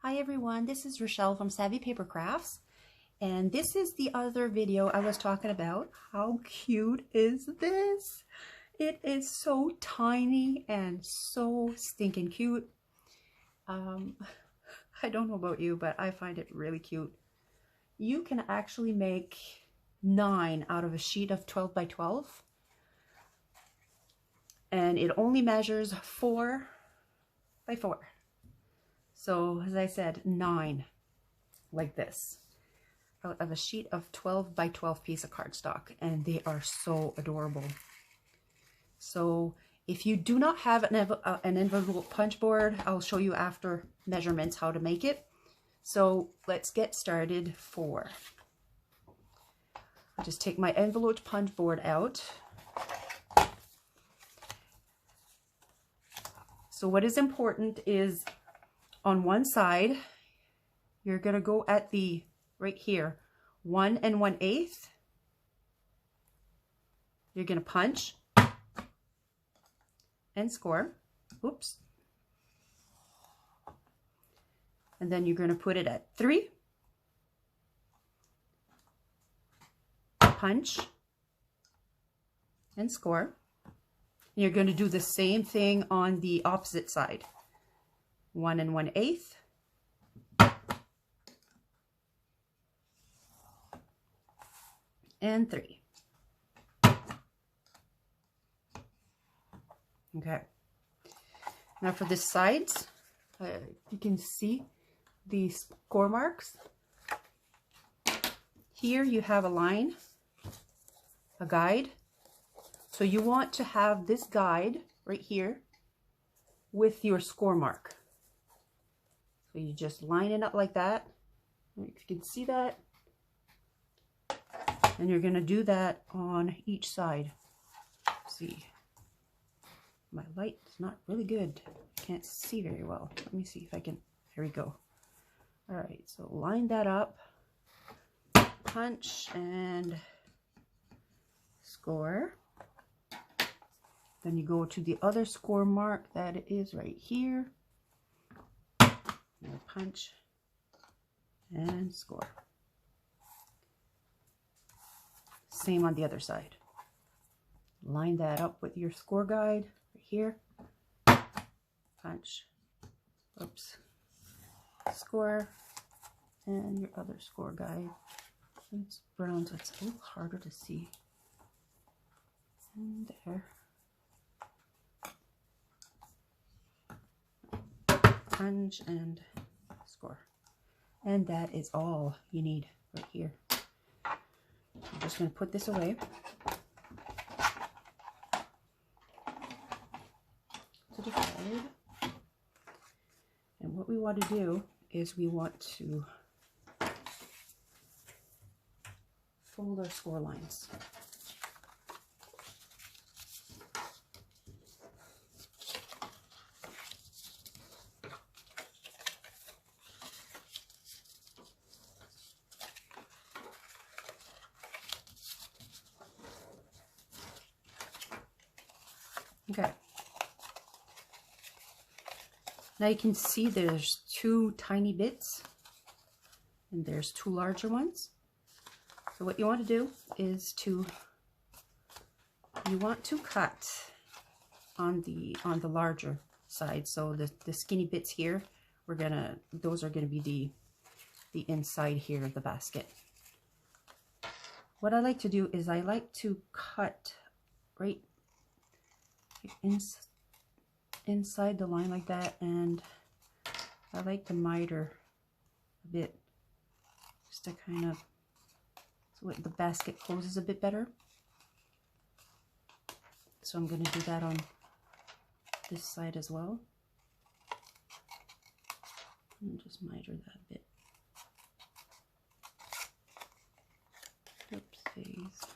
Hi everyone, this is Rachelle from Savvy Paper Crafts, and this is the other video I was talking about. How cute is this? It is so tiny and so stinking cute. I don't know about you, but I find it really cute. You can actually make 9 out of a sheet of 12 by 12, and it only measures 4 by 4. So as I said, 9 like this out of a sheet of 12 by 12 piece of cardstock, and they are so adorable. So if you do not have an envelope punch board, I'll show you after measurements how to make it. So let's get started. I'll just take my envelope punch board out. So what is important is on one side, you're going to go at the, right here, 1 1/8. You're going to punch and score. Oops. And then you're going to put it at 3. Punch and score. And you're going to do the same thing on the opposite side. 1 1/8. And 3. Okay. Now for the sides, you can see the score marks. Here you have a line, a guide. So you want to have this guide right here with your score mark. So you just line it up like that. If you can see that. And you're going to do that on each side. Let's see. My light is not really good. I can't see very well. Let me see if I can. There we go. All right, so line that up. Punch and score. Then you go to the other score mark that is right here. And punch and score. Same on the other side. Line that up with your score guide right here. Punch. Oops. Score. And your other score guide. It's brown, so it's a little harder to see. And there. Punch and score. And that is all you need right here. I'm just going to put this away. To the side. And what we want to do is we want to fold our score lines. Okay. Now you can see there's 2 tiny bits and there's 2 larger ones. So what you want to do is you want to cut on the larger side. So the skinny bits here, those are gonna be the inside here of the basket. What I like to do is I like to cut right inside the line like that, and I like to miter a bit just to kind of so the basket closes a bit better. So I'm going to do that on this side as well, and just miter that a bit. Oopsies.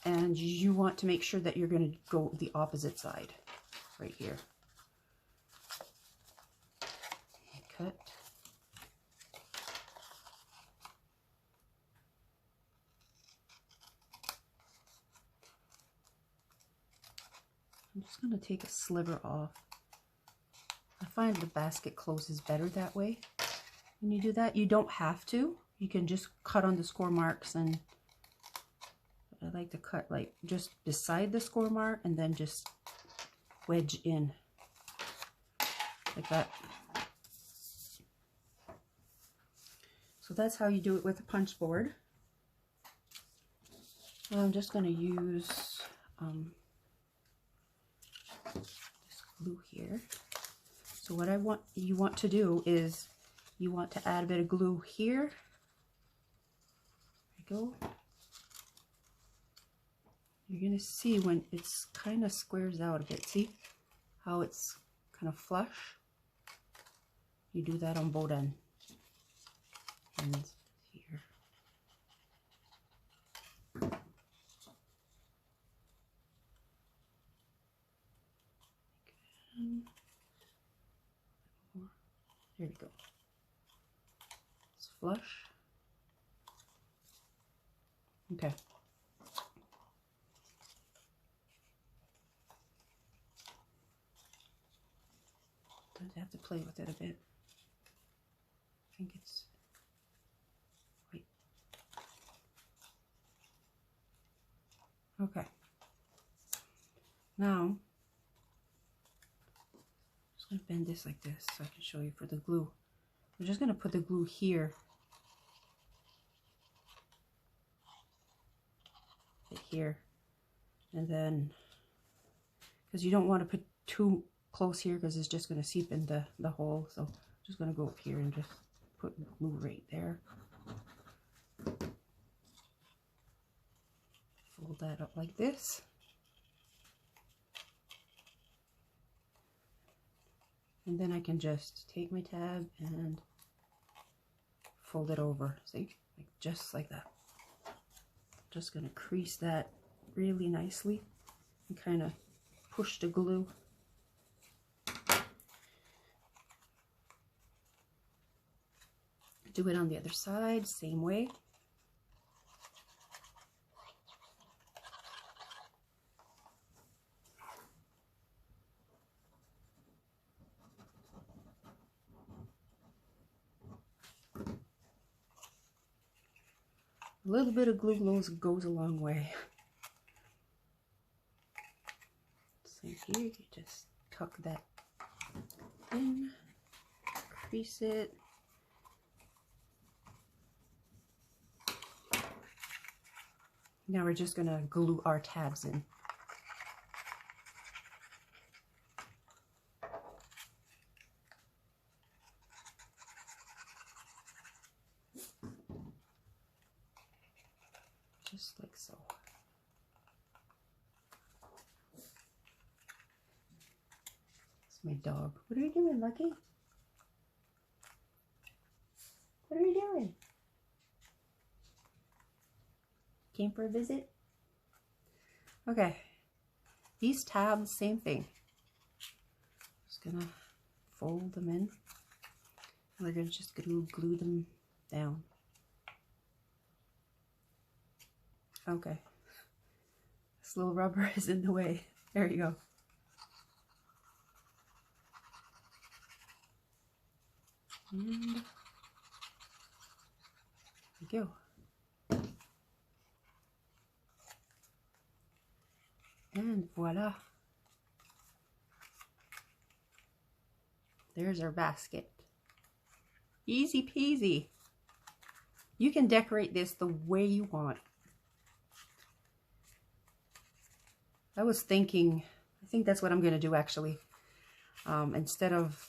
And you want to make sure that you're going to go the opposite side right here. Cut. I'm just going to take a sliver off. I find the basket closes better that way. When you do that, you don't have to. You can just cut on the score marks, and I like to cut like just beside the score mark and then just wedge in like that. So that's how you do it with a punch board. I'm just going to use this glue here. So what you want to do is you want to add a bit of glue here. There you go. You're going to see when it's kind of squares out a bit. See how it's kind of flush? You do that on both ends. Here. There we go. It's flush. Okay. I have to play with it a bit. I think it's wait. Okay. Now I'm just going to bend this like this so I can show you for the glue. We're just going to put the glue here. Here, and then because you don't want to put too close here because it's just going to seep in the hole, so I'm just going to go up here and just put glue right there. Fold that up like this, and then I can just take my tab and fold it over, see, like just like that. Just going to crease that really nicely and kind of push the glue. Do it on the other side, same way. A little bit of glue goes a long way. Same here, you just tuck that in, crease it. Now we're just going to glue our tabs in. Just like so. It's my dog. What are you doing, Lucky? What are you doing? Came for a visit? Okay. These tabs, same thing. Just gonna fold them in. We're gonna just glue them down. Okay. This little rubber is in the way. There you go. And there you go. And voila. There's our basket. Easy peasy. You can decorate this the way you want. I was thinking, I think that's what I'm going to do actually. Instead of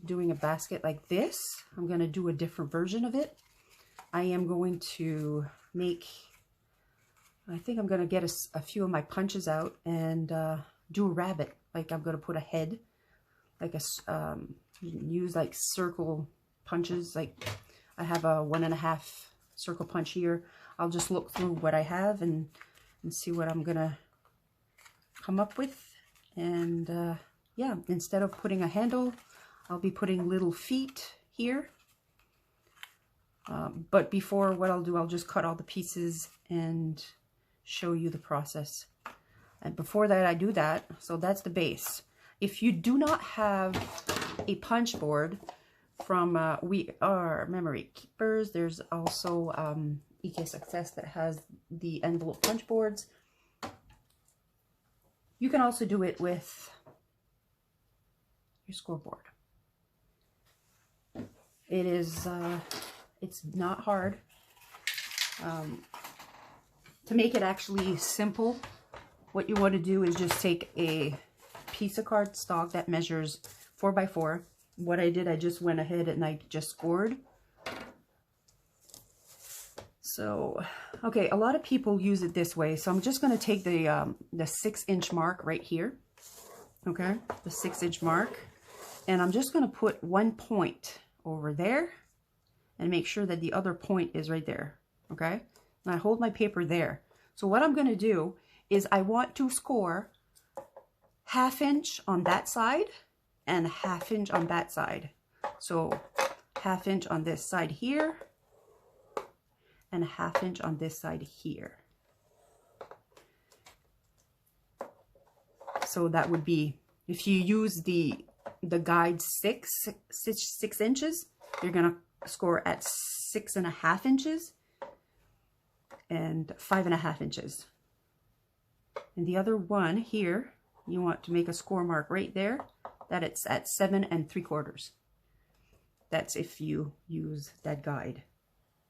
doing a basket like this, I'm going to do a different version of it. I am going to make, I think I'm going to get a few of my punches out and do a rabbit. Like I'm going to put a head, like a, use like circle punches. Like I have a 1.5 circle punch here. I'll just look through what I have and see what I'm going to come up with. And yeah, instead of putting a handle, I'll be putting little feet here. But before, what I'll do, I'll just cut all the pieces and show you the process. And before that, I do that. So that's the base. If you do not have a punch board from We Are Memory Keepers. There's also EK Success that has the envelope punch boards. You can also do it with your scoreboard. It is, it's not hard. To make it actually simple, what you want to do is just take a piece of cardstock that measures 4 by 4. What I did, I just went ahead and I just scored. So, okay, a lot of people use it this way. So I'm just going to take the 6-inch mark right here. Okay, the 6-inch mark. And I'm just going to put one point over there and make sure that the other point is right there. Okay, and I hold my paper there. So what I'm going to do is I want to score 1/2 inch on that side and 1/2 inch on that side. So 1/2 inch on this side here and 1/2 inch on this side here. So that would be, if you use the guide 6 inches, you're gonna score at 6.5 inches and 5.5 inches. And the other one here, you want to make a score mark right there, that it's at 7 3/4. That's if you use that guide,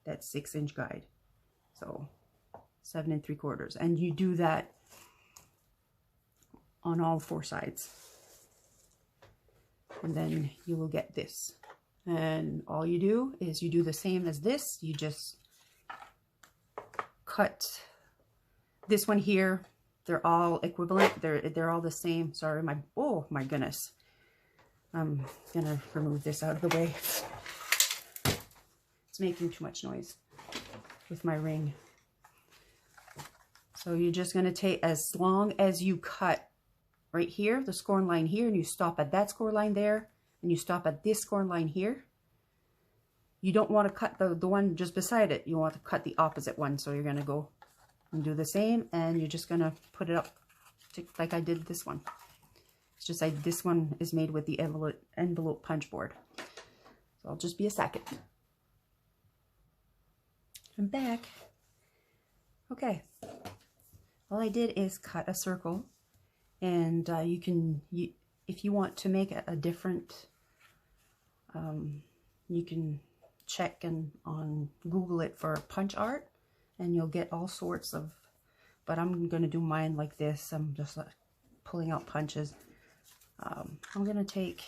that 6-inch guide. So 7 3/4, and you do that on all 4 sides. And then you will get this. And all you do is you do the same as this. You just cut this one here. They're all equivalent. They're all the same. Sorry, oh my goodness. I'm gonna remove this out of the way. It's making too much noise with my ring. So you're just gonna take, as long as you cut right here, the score line here, and you stop at that score line there, and you stop at this score line here. You don't want to cut the one just beside it. You want to cut the opposite one. So you're going to go and do the same, and you're just going to put it up like I did this one. It's just like this one is made with the envelope punch board. So I'll just be a second. I'm back. Okay. All I did is cut a circle. And if you want to make a different, you can check on Google it for punch art, and you'll get all sorts of, but I'm going to do mine like this. I'm just pulling out punches. I'm going to take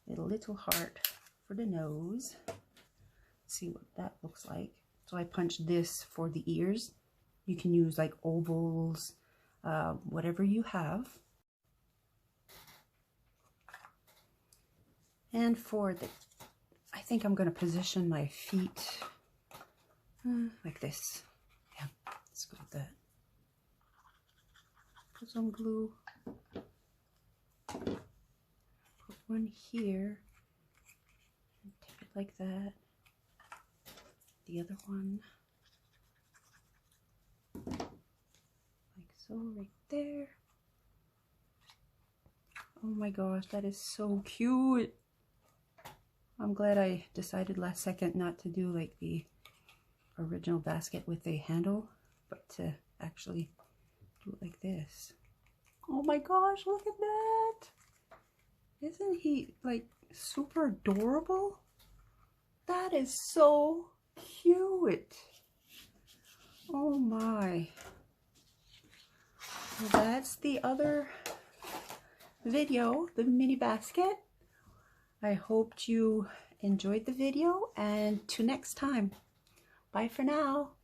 a little heart for the nose. See what that looks like. So I punched this for the ears. You can use like ovals, whatever you have. And for the, I think I'm going to position my feet like this. Yeah, let's go with that. Put some glue. Put one here. And take it like that. The other one. So right there. Oh my gosh, that is so cute. I'm glad I decided last second not to do like the original basket with a handle, but to actually do it like this. Oh my gosh, look at that. Isn't he like super adorable? That is so cute. Oh my. Well, that's the other video, the mini basket. I hoped you enjoyed the video, and till next time. Bye for now.